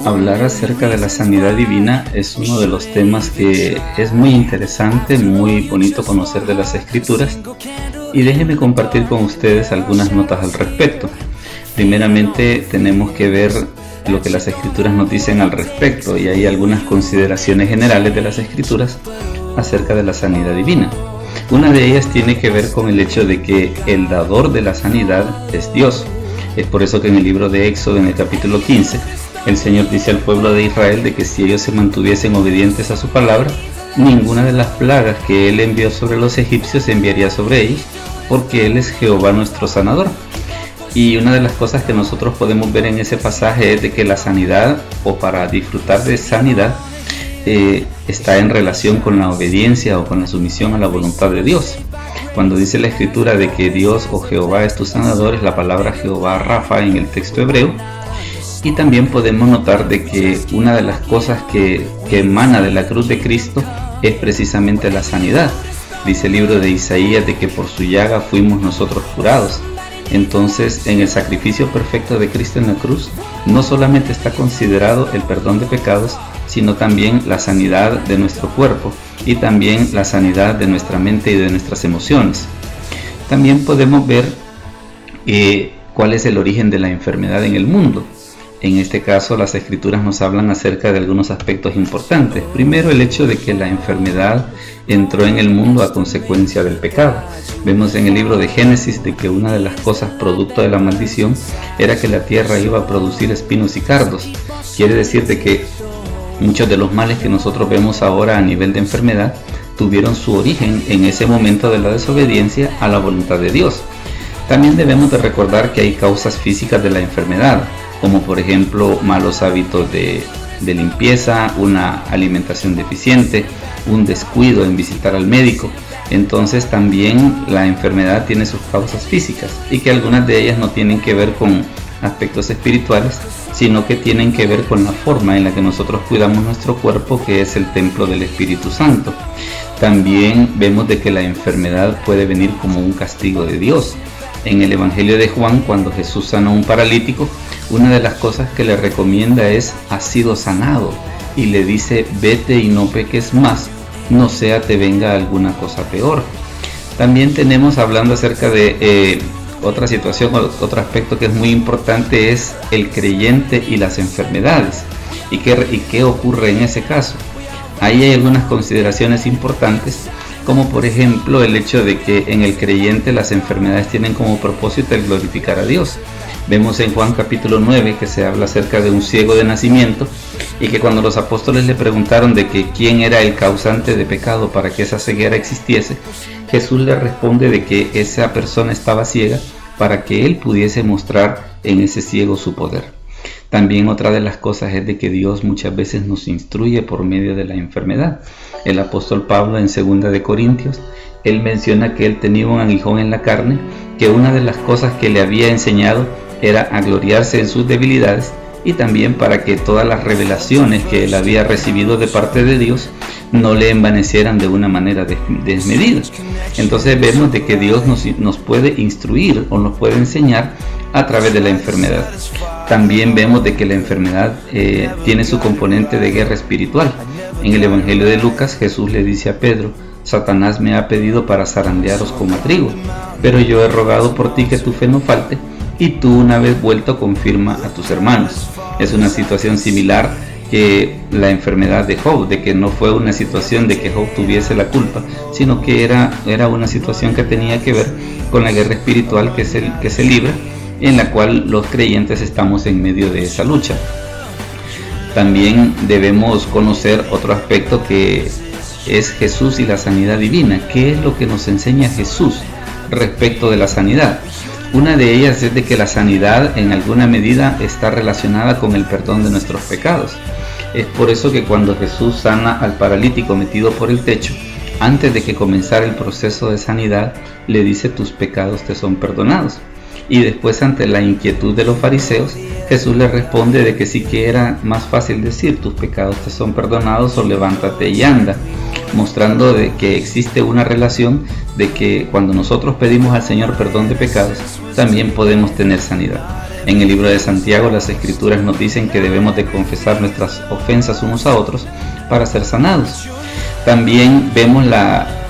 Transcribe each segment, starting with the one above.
Hablar acerca de la sanidad divina es uno de los temas que es muy interesante, muy bonito conocer de las Escrituras, y déjenme compartir con ustedes algunas notas al respecto. Primeramente tenemos que ver lo que las Escrituras nos dicen al respecto, y hay algunas consideraciones generales de las Escrituras acerca de la sanidad divina. Una de ellas tiene que ver con el hecho de que el dador de la sanidad es Dios. Es por eso que en el libro de Éxodo, en el capítulo 15, el Señor dice al pueblo de Israel de que si ellos se mantuviesen obedientes a su palabra, ninguna de las plagas que Él envió sobre los egipcios se enviaría sobre ellos, porque Él es Jehová nuestro sanador. Y una de las cosas que nosotros podemos ver en ese pasaje es de que la sanidad, o para disfrutar de sanidad, está en relación con la obediencia o con la sumisión a la voluntad de Dios. Cuando dice la Escritura de que Dios o Jehová es tu sanador, es la palabra Jehová Rafa en el texto hebreo. Y también podemos notar de que una de las cosas que emana de la cruz de Cristo es precisamente la sanidad. Dice el libro de Isaías de que por su llaga fuimos nosotros curados. Entonces, en el sacrificio perfecto de Cristo en la cruz, no solamente está considerado el perdón de pecados, sino también la sanidad de nuestro cuerpo y también la sanidad de nuestra mente y de nuestras emociones. También podemos ver cuál es el origen de la enfermedad en el mundo. En este caso, las Escrituras nos hablan acerca de algunos aspectos importantes. Primero, el hecho de que la enfermedad entró en el mundo a consecuencia del pecado. Vemos en el libro de Génesis de que una de las cosas producto de la maldición era que la tierra iba a producir espinos y cardos. Quiere decir de que muchos de los males que nosotros vemos ahora a nivel de enfermedad tuvieron su origen en ese momento de la desobediencia a la voluntad de Dios. También debemos de recordar que hay causas físicas de la enfermedad, como por ejemplo malos hábitos de limpieza, una alimentación deficiente, un descuido en visitar al médico. Entonces también la enfermedad tiene sus causas físicas, y que algunas de ellas no tienen que ver con aspectos espirituales, sino que tienen que ver con la forma en la que nosotros cuidamos nuestro cuerpo, que es el templo del Espíritu Santo. También vemos de que la enfermedad puede venir como un castigo de Dios. En el Evangelio de Juan, cuando Jesús sanó a un paralítico, una de las cosas que le recomienda es: has sido sanado, y le dice: vete y no peques más, no sea te venga alguna cosa peor. También tenemos, hablando acerca de otra situación, otro aspecto que es muy importante, es el creyente y las enfermedades. ¿Y qué ocurre en ese caso? Ahí hay algunas consideraciones importantes, como por ejemplo el hecho de que en el creyente las enfermedades tienen como propósito el glorificar a Dios. Vemos en Juan capítulo 9 que se habla acerca de un ciego de nacimiento, y que cuando los apóstoles le preguntaron de que quién era el causante de pecado para que esa ceguera existiese, Jesús le responde de que esa persona estaba ciega para que él pudiese mostrar en ese ciego su poder. También otra de las cosas es de que Dios muchas veces nos instruye por medio de la enfermedad. El apóstol Pablo en 2 de Corintios, él menciona que él tenía un aguijón en la carne, que una de las cosas que le había enseñado era a gloriarse en sus debilidades, y también para que todas las revelaciones que él había recibido de parte de Dios no le envanecieran de una manera desmedida. Entonces vemos de que Dios nos puede instruir o nos puede enseñar a través de la enfermedad. También vemos de que la enfermedad tiene su componente de guerra espiritual. En el Evangelio de Lucas, Jesús le dice a Pedro: Satanás me ha pedido para zarandearos como a trigo, pero yo he rogado por ti que tu fe no falte, y tú, una vez vuelto, confirma a tus hermanos. Es una situación similar que la enfermedad de Job, de que no fue una situación de que Job tuviese la culpa, sino que era una situación que tenía que ver con la guerra espiritual que se libra, en la cual los creyentes estamos en medio de esa lucha. También debemos conocer otro aspecto, que es Jesús y la sanidad divina. ¿Qué es lo que nos enseña Jesús respecto de la sanidad? Una de ellas es de que la sanidad en alguna medida está relacionada con el perdón de nuestros pecados. Es por eso que cuando Jesús sana al paralítico metido por el techo, antes de que comenzara el proceso de sanidad, le dice: tus pecados te son perdonados. Y después, ante la inquietud de los fariseos, Jesús le responde de que sí que era más fácil decir: tus pecados te son perdonados, o levántate y anda, mostrando de que existe una relación de que cuando nosotros pedimos al Señor perdón de pecados, también podemos tener sanidad. En el libro de Santiago las Escrituras nos dicen que debemos de confesar nuestras ofensas unos a otros para ser sanados. También vemos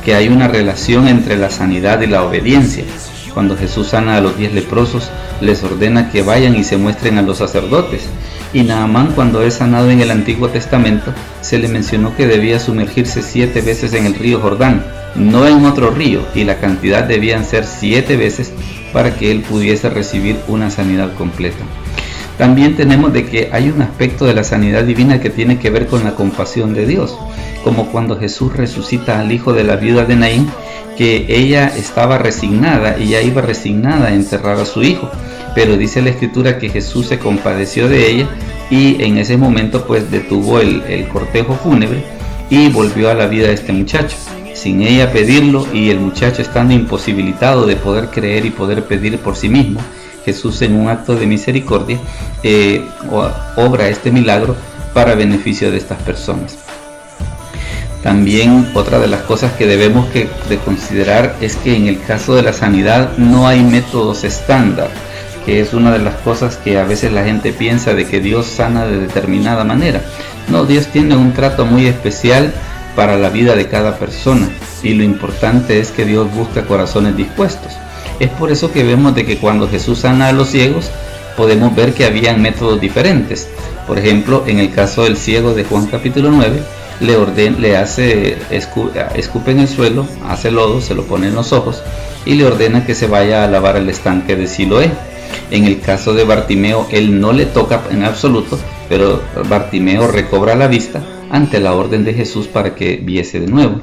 que hay una relación entre la sanidad y la obediencia. Cuando Jesús sana a los 10 leprosos, les ordena que vayan y se muestren a los sacerdotes. Y Naamán, cuando es sanado en el Antiguo Testamento, se le mencionó que debía sumergirse 7 veces en el río Jordán, no en otro río, y la cantidad debían ser 7 veces para que él pudiese recibir una sanidad completa. También tenemos de que hay un aspecto de la sanidad divina que tiene que ver con la compasión de Dios, como cuando Jesús resucita al hijo de la viuda de Naín, que ella estaba resignada y ya iba resignada a enterrar a su hijo, pero dice la Escritura que Jesús se compadeció de ella y en ese momento pues detuvo el cortejo fúnebre y volvió a la vida de este muchacho, sin ella pedirlo, y el muchacho estando imposibilitado de poder creer y poder pedir por sí mismo. Jesús, en un acto de misericordia, obra este milagro para beneficio de estas personas. También otra de las cosas que debemos de considerar es que en el caso de la sanidad no hay métodos estándar, que es una de las cosas que a veces la gente piensa de que Dios sana de determinada manera. No, Dios tiene un trato muy especial para la vida de cada persona, y lo importante es que Dios busca corazones dispuestos. Es por eso que vemos de que cuando Jesús sana a los ciegos, podemos ver que habían métodos diferentes. Por ejemplo, en el caso del ciego de Juan capítulo 9, escupe en el suelo, hace lodo, se lo pone en los ojos y le ordena que se vaya a lavar el estanque de Siloé. En el caso de Bartimeo, él no le toca en absoluto, pero Bartimeo recobra la vista ante la orden de Jesús para que viese de nuevo.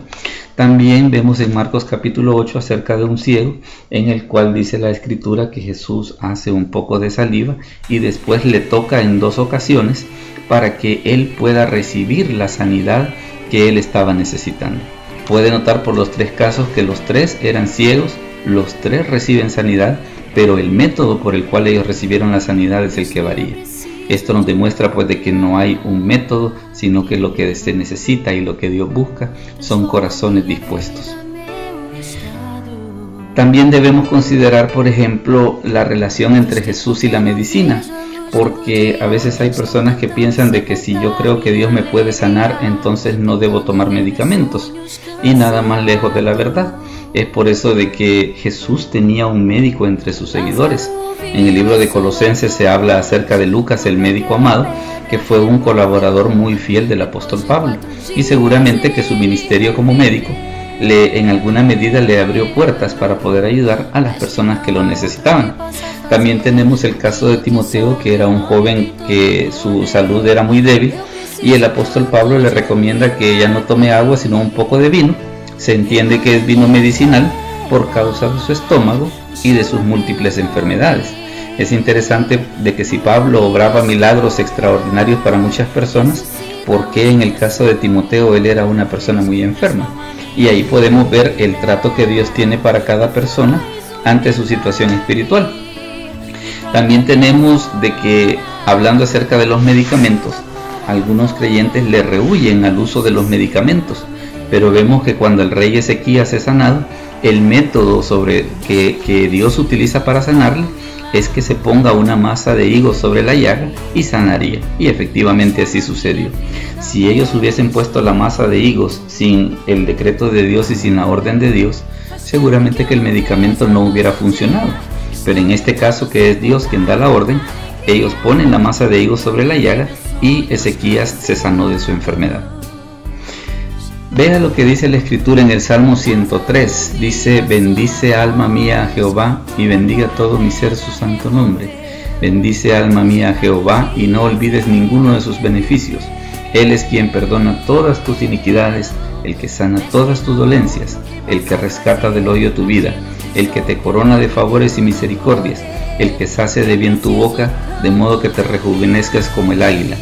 También vemos en Marcos capítulo 8 acerca de un ciego, en el cual dice la Escritura que Jesús hace un poco de saliva y después le toca en 2 ocasiones para que él pueda recibir la sanidad que él estaba necesitando. Puede notar por los 3 casos que los 3 eran ciegos, los 3 reciben sanidad, pero el método por el cual ellos recibieron la sanidad es el que varía. Esto nos demuestra pues de que no hay un método, sino que lo que se necesita y lo que Dios busca son corazones dispuestos. También debemos considerar, por ejemplo, la relación entre Jesús y la medicina, porque a veces hay personas que piensan de que si yo creo que Dios me puede sanar, entonces no debo tomar medicamentos, y nada más lejos de la verdad. Es por eso de que Jesús tenía un médico entre sus seguidores. En el libro de Colosenses se habla acerca de Lucas, el médico amado, que fue un colaborador muy fiel del apóstol Pablo, y seguramente que su ministerio como médico en alguna medida le abrió puertas para poder ayudar a las personas que lo necesitaban. También tenemos el caso de Timoteo, que era un joven que su salud era muy débil, y el apóstol Pablo le recomienda que ya no tome agua sino un poco de vino. Se entiende que es vino medicinal por causa de su estómago y de sus múltiples enfermedades. Es interesante de que si Pablo obraba milagros extraordinarios para muchas personas, ¿por qué en el caso de Timoteo él era una persona muy enferma? Y ahí podemos ver el trato que Dios tiene para cada persona ante su situación espiritual. También tenemos de que, hablando acerca de los medicamentos, algunos creyentes le rehúyen al uso de los medicamentos, pero vemos que cuando el rey Ezequías es sanado, el método que Dios utiliza para sanarle es que se ponga una masa de higos sobre la llaga y sanaría, y efectivamente así sucedió. Si ellos hubiesen puesto la masa de higos sin el decreto de Dios y sin la orden de Dios, seguramente que el medicamento no hubiera funcionado, pero en este caso, que es Dios quien da la orden, ellos ponen la masa de higos sobre la llaga y Ezequías se sanó de su enfermedad. Vea lo que dice la Escritura en el Salmo 103. Dice: bendice alma mía a Jehová, y bendiga todo mi ser su santo nombre. Bendice alma mía a Jehová, y no olvides ninguno de sus beneficios. Él es quien perdona todas tus iniquidades, el que sana todas tus dolencias, el que rescata del hoyo tu vida, el que te corona de favores y misericordias, el que sacia de bien tu boca, de modo que te rejuvenezcas como el águila.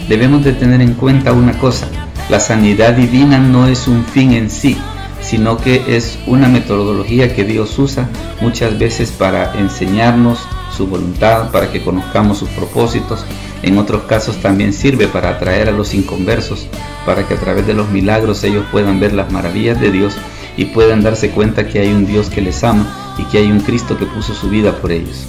Debemos de tener en cuenta una cosa: la sanidad divina no es un fin en sí, sino que es una metodología que Dios usa muchas veces para enseñarnos su voluntad, para que conozcamos sus propósitos. En otros casos también sirve para atraer a los inconversos, para que a través de los milagros ellos puedan ver las maravillas de Dios y puedan darse cuenta que hay un Dios que les ama y que hay un Cristo que puso su vida por ellos.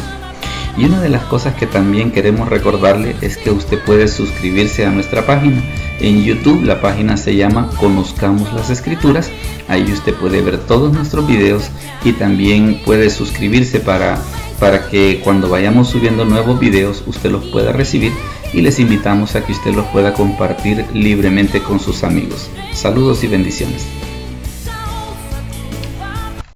Y una de las cosas que también queremos recordarle es que usted puede suscribirse a nuestra página. En YouTube la página se llama Conozcamos las Escrituras. Ahí usted puede ver todos nuestros videos y también puede suscribirse para que cuando vayamos subiendo nuevos videos usted los pueda recibir, y les invitamos a que usted los pueda compartir libremente con sus amigos. Saludos y bendiciones.